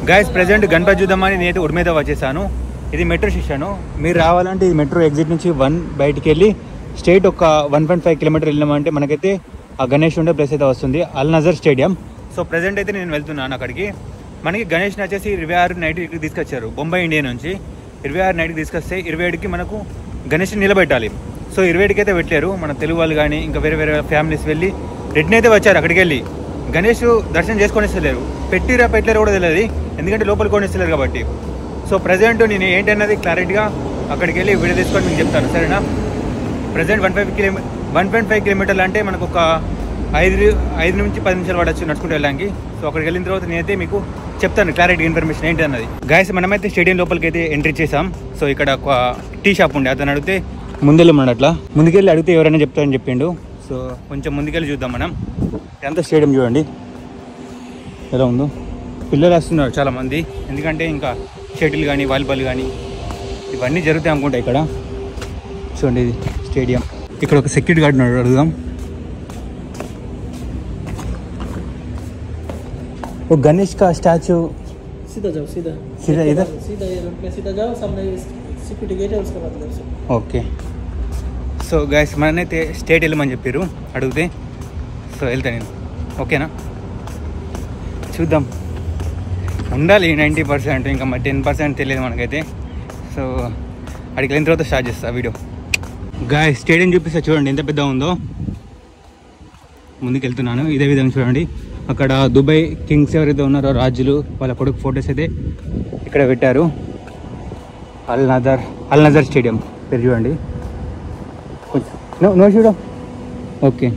Guys present Ganapati చూద్దామని నేనైతే ఉడి మీద వచ్చేసాను. ఇది మెట్రో స్టేషన్. మీరు రావాలంటే ఈ మెట్రో ఎగ్జిట్ నుంచి 1 బయటికి వెళ్ళి స్ట్రైట్ ఒక 1.5 కిలోమీటర్ వెళ్ళినామంటే మనకైతే ఆ గణేష్ ఉండే ప్లేస్ అయితే వస్తుంది, అల్ నజర్ స్టేడియం. సో ప్రెజెంట్ అయితే నేను వెళ్తున్నాను అక్కడికి. మనకి గణేష్ని వచ్చేసి 26 నైట్ ఇక్కడికి తీసుకొచ్చారు బొంబాయి ఇండియా నుంచి. 26 నైట్కి తీసుకొస్తే 27కి మనకు గణేష్ని నిలబెట్టాలి. సో 27కి అయితే పెట్టారు. మన తెలుగు వాళ్ళు కానీ ఇంకా వేరే వేరే ఫ్యామిలీస్ వెళ్ళి రిటర్న్ అయితే వచ్చారు. అక్కడికి వెళ్ళి గణేష్ దర్శనం చేసుకొని ఇస్తలేరు, పెట్టలేరు కూడా తెలియదు, ఎందుకంటే లోపలికి కొనిస్తలేరు కాబట్టి. సో ప్రజెంట్ నేను ఏంటన్నది క్లారిటీగా అక్కడికి వెళ్ళి వీడియో తీసుకొని మీకు చెప్తాను, సరేనా? ప్రజెంట్ 1.5 కిలోమీటర్లు అంటే మనకు ఒక 5 నుంచి 10 నిమిషాలు పడవచ్చు నడుచుకుంటూ వెళ్ళడానికి. సో అక్కడికి వెళ్ళిన తర్వాత నేనైతే మీకు చెప్తాను క్లారిటీ ఇన్ఫర్మేషన్ ఏంటి అన్నది. గాయస్ మనమైతే స్టేడియం లోపలికి అయితే ఎంట్రీ చేసాం. సో ఇక్కడ ఒక టీ షాప్ ఉండే, అతను అడిగితే ముందెళ్ళమన్నాడు. అట్లా ముందుకెళ్ళి అడిగితే ఎవరైనా చెప్తారని చెప్పిండు. సో కొంచెం ముందుకెళ్ళి చూద్దాం మనం. ఎంత స్టేడియం చూడండి ఎలా ఉందో. పిల్లలు వస్తున్నారు చాలామంది, ఎందుకంటే ఇంకా షటిల్ కానీ వాలీబాల్ కానీ ఇవన్నీ జరుగుతాయి అనుకుంటా ఇక్కడ. చూడండి ఇది స్టేడియం. ఇక్కడ ఒక సెక్యూరిటీ గార్డ్ ఉన్నాడు, అడుగుదాం. वो गणेश का स्टैचू सीधा जाओ, सीधा इधर सीधा ये रोड पे सीधा जाओ, सामने सिक्योरिटी गेट है, उसके बाद उधर से. ఓకే. సో గైస్ మననైతే స్టేట్ వెళ్ళమని చెప్పారు అడిగితే. సో వెళ్తా నేను, ఓకేనా? చూద్దాం, ఉండాలి 90%, ఇంకా 10% తెలియదు మనకైతే. సో అడిగి వెళ్ళిన తర్వాత స్టార్ట్ చేస్తా వీడియో. గైస్ స్టేడియం చూపిస్తా చూడండి ఎంత పెద్ద ఉందో. ముందుకు వెళ్తున్నాను. ఇదే విధంగా చూడండి, అక్కడ దుబాయ్ కింగ్స్ ఎవరైతే ఉన్నారో రాజులు వాళ్ళ కొడుకు ఫొటోస్ అయితే ఇక్కడ పెట్టారు. అల్ నజర్ స్టేడియం పేరు చూడండి. నో చూడం. ఓకే,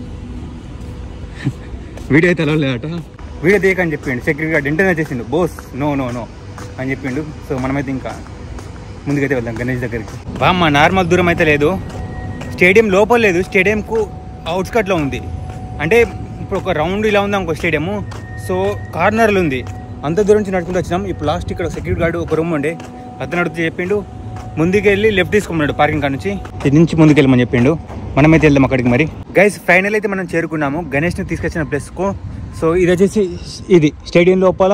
వీడియో అయితే అలా లేదట, వీడియో తీయకని చెప్పిండు సెక్యూరిటీ గార్డ్. వెంటనే చేసిండు, బోస్ నో అని చెప్పిండు. సో మనమైతే ఇంకా ముందుకైతే వెళ్దాం గణేష్ దగ్గరికి. బామ్మ నార్మల్ దూరం అయితే లేదు, స్టేడియం లోపల లేదు, స్టేడియంకు అవుట్స్కట్లో ఉంది. అంటే ఇప్పుడు ఒక రౌండ్ ఇలా ఉంది అనుకో స్టేడియము. సో కార్నర్లు ఉంది, అంత దూరం నుంచి నడుచుకుంటూ వచ్చినాం. ఇప్పుడు లాస్ట్ ఇక్కడ సెక్యూరిటీ గార్డు ఒక రూమ్ ఉండే, అతను అడిగితే చెప్పిండు ముందుకు వెళ్ళి లెఫ్ట్ తీసుకున్నాడు పార్కింగ్ కాడ నుంచి. ఇది నుంచి ముందుకు వెళ్ళమని చెప్పిండు. మనమైతే వెళ్దాం అక్కడికి. మరి గైస్ ఫైనల్ అయితే మనం చేరుకున్నాము గణేష్ని తీసుకొచ్చిన ప్లేస్కు. సో ఇది వచ్చేసి ఇది స్టేడియం లోపల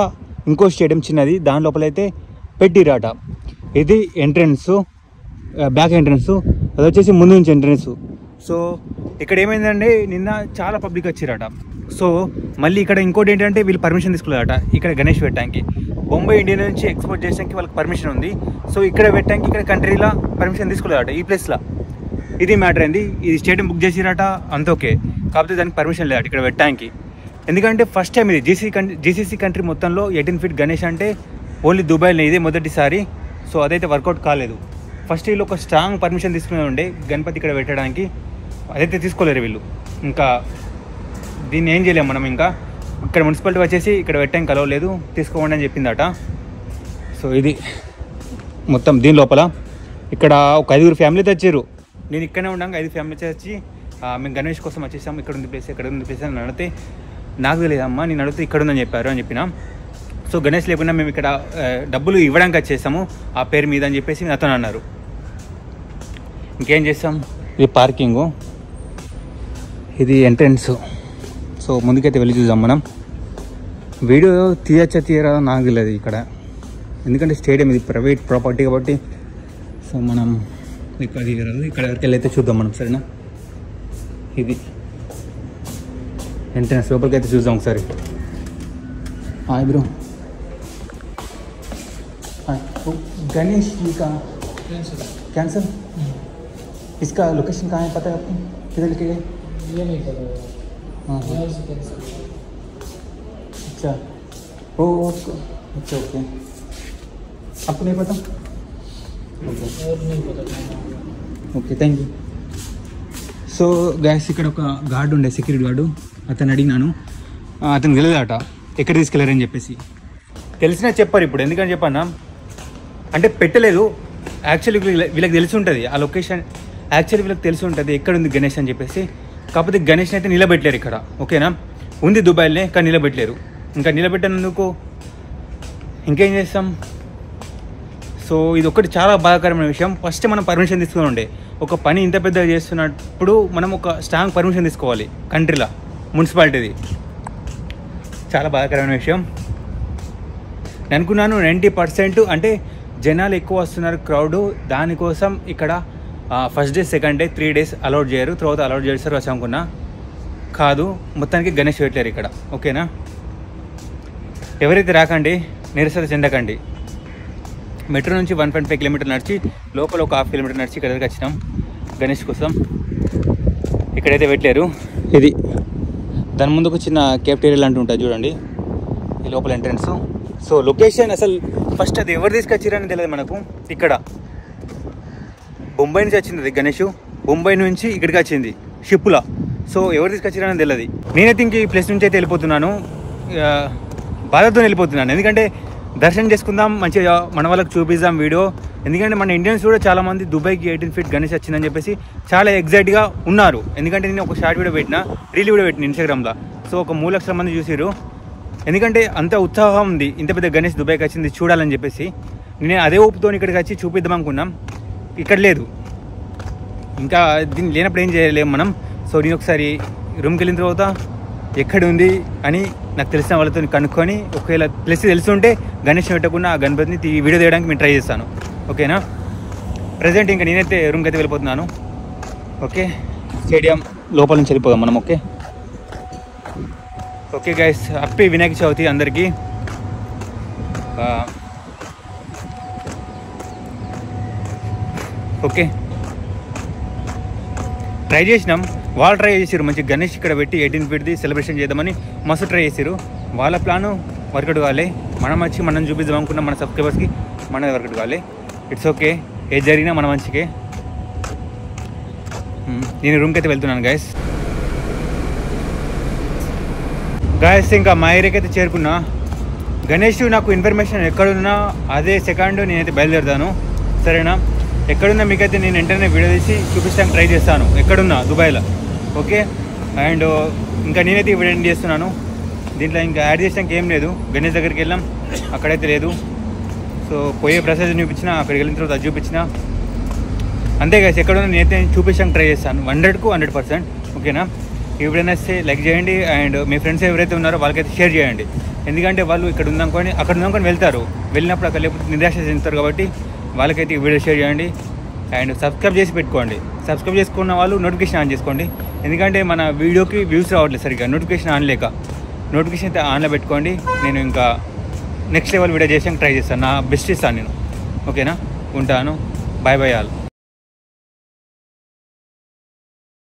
ఇంకో స్టేడియం చిన్నది, దాని లోపల అయితే పెట్టిరాట. ఇది ఎంట్రన్స్, బ్యాక్ ఎంట్రన్స్, అది వచ్చేసి ముందు నుంచి ఎంట్రన్స్. సో ఇక్కడ ఏమైందంటే నిన్న చాలా పబ్లిక్ వచ్చారట. సో మళ్ళీ ఇక్కడ ఇంకోటి ఏంటంటే వీళ్ళు పర్మిషన్ తీసుకున్నారట ఇక్కడ గణేష్ పెట్టడానికి. బొంబాయి ఇండియా నుంచి ఎక్స్పోర్ట్ చేయడానికి వాళ్ళకి పర్మిషన్ ఉంది. సో ఇక్కడ పెట్టడానికి ఇక్కడ కంట్రీలో పర్మిషన్ తీసుకున్నారట ఈ ప్లేస్లో. ఇది మ్యాటర్ అయింది. ఇది స్టేడియం బుక్ చేసిరట అంత ఓకే, కాకపోతే దానికి పర్మిషన్ లేదట ఇక్కడ పెట్టడానికి. ఎందుకంటే ఫస్ట్ టైం ఇది జీసీసీ కంట్రీ మొత్తంలో 18 ఫీట్ గణేష్ అంటే ఓన్లీ దుబాయ్లో ఇదే మొదటిసారి. సో అదైతే వర్కౌట్ కాలేదు. ఫస్ట్ వీళ్ళు ఒక స్ట్రాంగ్ పర్మిషన్ తీసుకునే ఉండే గణపతి ఇక్కడ పెట్టడానికి, అదైతే తీసుకోలేరు వీళ్ళు. ఇంకా దీన్ని ఏం చేయలేము మనం. ఇంకా ఇక్కడ మున్సిపాలిటీ వచ్చేసి ఇక్కడ పెట్టడానికి కలవలేదు, తీసుకోండి అని చెప్పిందట. సో ఇది మొత్తం దీని లోపల. ఇక్కడ ఒక 5 ఫ్యామిలీ తెచ్చారు. నేను ఇక్కడనే ఉండగా 5 ఫ్యామిలీ వచ్చి మేము గణేష్ కోసం వచ్చేసాం, ఇక్కడ ఉంది ప్లేస్ అని అడిగితే నాకు తెలియదమ్మా, నేను అడిగితే ఇక్కడ ఉందని చెప్పారు అని చెప్పిన. సో గణేష్ లేకుండా మేము ఇక్కడ డబ్బులు ఇవ్వడానికి వచ్చేసాము ఆ పేరు మీద అని చెప్పేసి అతను అన్నారు. ఇంకేం చేస్తాం. ఇది పార్కింగు, ఇది ఎంట్రన్స్. సో ముందుకైతే వెళ్ళి చూద్దాం మనం. వీడియో తీయరా నాకు తెలియదు ఇక్కడ, ఎందుకంటే స్టేడియం ఇది ప్రైవేట్ ప్రాపర్టీ కాబట్టి. సో మనం ఇక్కడ వరకు వెళ్ళైతే చూద్దాం మనం, సరేనా? ఇది ఎంట్రన్స్, లోపలికి అయితే చూద్దాం ఒకసారి. హాయ్ బ్రో, गणेश जी का कैंसिल, इसका लोकेशन कहाँ है पता है आपको? किधर लिखे गए? ये नहीं पता। हाँ अच्छा, ओ अच्छा ओके, आपको नहीं पता? Okay thank you. So gas ఇక్కడ ఒక గార్డు ఉండే, సెక్యూరిటీ గార్డు. అతను అడిగినాను, అతను తెలియదట ఎక్కడ తీసుకెళ్ళారని చెప్పేసి. తెలిసినా చెప్పారు ఇప్పుడు, ఎందుకని చెప్పన్నా అంటే పెట్టలేదు. యాక్చువల్లీ వీళ్ళకి తెలిసి ఉంటుంది ఆ లొకేషన్, యాక్చువల్లీ వీళ్ళకి తెలిసి ఉంటుంది ఎక్కడ ఉంది గణేష్ అని చెప్పేసి. కాకపోతే గణేష్ని అయితే నిలబెట్టలేరు ఇక్కడ, ఓకేనా? ఉంది దుబాయ్లోనే, కానీ నిలబెట్టలేరు. ఇంకా నిలబెట్టినందుకు ఇంకేం చేస్తాం. సో ఇది ఒకటి చాలా బాధాకరమైన విషయం. ఫస్ట్ మనం పర్మిషన్ తీసుకుని ఉండే, ఒక పని ఇంత పెద్దగా చేస్తున్నప్పుడు మనం ఒక స్ట్రాంగ్ పర్మిషన్ తీసుకోవాలి కంట్రీలో, మున్సిపాలిటీది. చాలా బాధాకరమైన విషయం. నేను అనుకున్నాను 90% అంటే జనాలు ఎక్కువ వస్తున్నారు క్రౌడ్, దానికోసం ఇక్కడ first day second day 3 days allowed చేయరు, తర్వాత అలౌడ్ చేస్తారు వచ్చి అనుకున్నా. కాదు, మొత్తానికి గణేష్ పెట్టారు ఇక్కడ. ఓకేనా, ఎవరైతే రాకండి, నిరసన చెందకండి. మెట్రో నుంచి 1.5 kilometers నడిచి లోపల ఒక 1/2 kilometer నడిచి ఇక్కడ దగ్గరికి వచ్చినాం గణేష్ కోసం. ఇక్కడైతే పెట్టారు, ఇది దాని ముందు ఒక చిన్న కేఫ్టేరియా లాంటి ఉంటుంది చూడండి, ఈ లోపల ఎంట్రన్స్. సో లొకేషన్ అసలు ఫస్ట్ అది ఎవరు తీసుకొచ్చారని తెలియదు మనకు. ఇక్కడ బొంబాయి నుంచి వచ్చింది అది గణేష్, బొంబాయి నుంచి ఇక్కడికి వచ్చింది షిప్పులా. సో ఎవరు తీసుకొచ్చారని తెలియదు. నేనైతే ఇంక ఈ ప్లేస్ నుంచి అయితే వెళ్ళిపోతున్నాను, బాధతో వెళ్ళిపోతున్నాను. ఎందుకంటే దర్శనం చేసుకుందాం, మంచిగా మన వాళ్ళకి చూపిద్దాం వీడియో. ఎందుకంటే మన ఇండియన్స్ కూడా చాలామంది దుబాయ్కి 18 feet గణేష్ వచ్చిందని చెప్పేసి చాలా ఎగ్జైట్గా ఉన్నారు. ఎందుకంటే నేను ఒక షార్ట్ వీడియో పెట్టిన, రీల్ వీడియో పెట్టిన ఇన్స్టాగ్రామ్లో. సో ఒక 3 లక్షల మంది చూసారు. ఎందుకంటే అంత ఉత్సాహం ఉంది, ఇంత పెద్ద గణేష్ దుబాయ్కి వచ్చింది చూడాలని చెప్పేసి. నేను అదే ఊపుతో ఇక్కడికి వచ్చి చూపిద్దాం అనుకున్నాం, ఇక్కడ లేదు. ఇంకా దీన్ని లేనప్పుడు ఏం చేయలేము మనం. సో నేను ఒకసారి రూమ్కి వెళ్ళిన తర్వాత ఎక్కడ ఉంది అని నాకు తెలిసిన వాళ్ళతో కనుక్కొని, ఒకవేళ ప్లేస్ తెలుసుంటే గణేష్ పెట్టకుండా ఆ గణపతిని వీడియో తీయడానికి నేను ట్రై చేస్తాను. ఓకేనా, ప్రజెంట్ ఇంకా నేనైతే రూమ్కి అయితే వెళ్ళిపోతున్నాను. ఓకే, స్టేడియం లోపల నుంచి వెళ్ళిపోదాం మనం. Okay okay guys, happy Vinayaka Chavithi అందరికీ. ఓకే, ట్రై చేసినాం, వాళ్ళు ట్రై చేసారు మంచి గణేష్ ఇక్కడ పెట్టి 18 feet సెలబ్రేషన్ చేద్దామని మస్తు ట్రై చేసారు. వాళ్ళ ప్లాను వర్కౌట్ కావాలి, మనం వచ్చి మనం చూపిద్దాం అనుకున్నాం మన సబ్స్క్రైబర్స్కి, మనది వర్కౌట్ కావాలి. ఇట్స్ ఓకే, ఏది జరిగినా మన మంచికే. నేను రూమ్కి అయితే వెళ్తున్నాను గైస్. ఇంకా మా ఏరియాకి అయితే చేరుకున్నా. గణేష్ నాకు ఇన్ఫర్మేషన్ ఎక్కడున్నా అదే సెకండ్ నేనైతే బయలుదేరుతాను, సరేనా? ఎక్కడున్నా మీకైతే నేను వెంటనే వీడియో తీసి చూపించడానికి ట్రై చేస్తాను, ఎక్కడున్నా దుబాయ్లో. ఓకే, అండ్ ఇంకా నేనైతే వీడియో ఎండ్ చేస్తున్నాను. దీంట్లో ఇంకా యాడ్ చేసాక ఏం లేదు. గణేష్ దగ్గరికి వెళ్ళాం, అక్కడైతే లేదు. సో పోయే ప్రసాదం చూపించిన, అక్కడికి వెళ్ళిన తర్వాత అది చూపించిన, అంతే గైస్. ఎక్కడున్నా నేనైతే చూపించడానికి ట్రై చేస్తాను 100కు 100%. ఓకేనా, ఈ వీడియో నచ్చితే లైక్ చేయండి, అండ్ మీ ఫ్రెండ్స్ ఎవరైతే ఉన్నారో వాళ్ళకైతే షేర్ చేయండి. ఎందుకంటే వాళ్ళు ఇక్కడ ఉందనుకొని అక్కడ ఉందనుకొని వెళ్తారు, వెళ్ళినప్పుడు అక్కడ లేకపోతే నిరాశ చెందుతారు. కాబట్టి వాళ్ళకైతే ఈ వీడియో షేర్ చేయండి, అండ్ సబ్స్క్రైబ్ చేసి పెట్టుకోండి. సబ్స్క్రైబ్ చేసుకున్న వాళ్ళు నోటిఫికేషన్ ఆన్ చేసుకోండి, ఎందుకంటే మన వీడియోకి వ్యూస్ రావట్లేదు సరిగ్గా, నోటిఫికేషన్ ఆన్ లేక. నోటిఫికేషన్ అయితే ఆన్లో పెట్టుకోండి. నేను ఇంకా నెక్స్ట్ లెవెల్ వీడియో చేసాక ట్రై చేస్తాను, నా బెస్ట్ ఇస్తాను నేను. ఓకేనా, ఉంటాను. Bye bye all.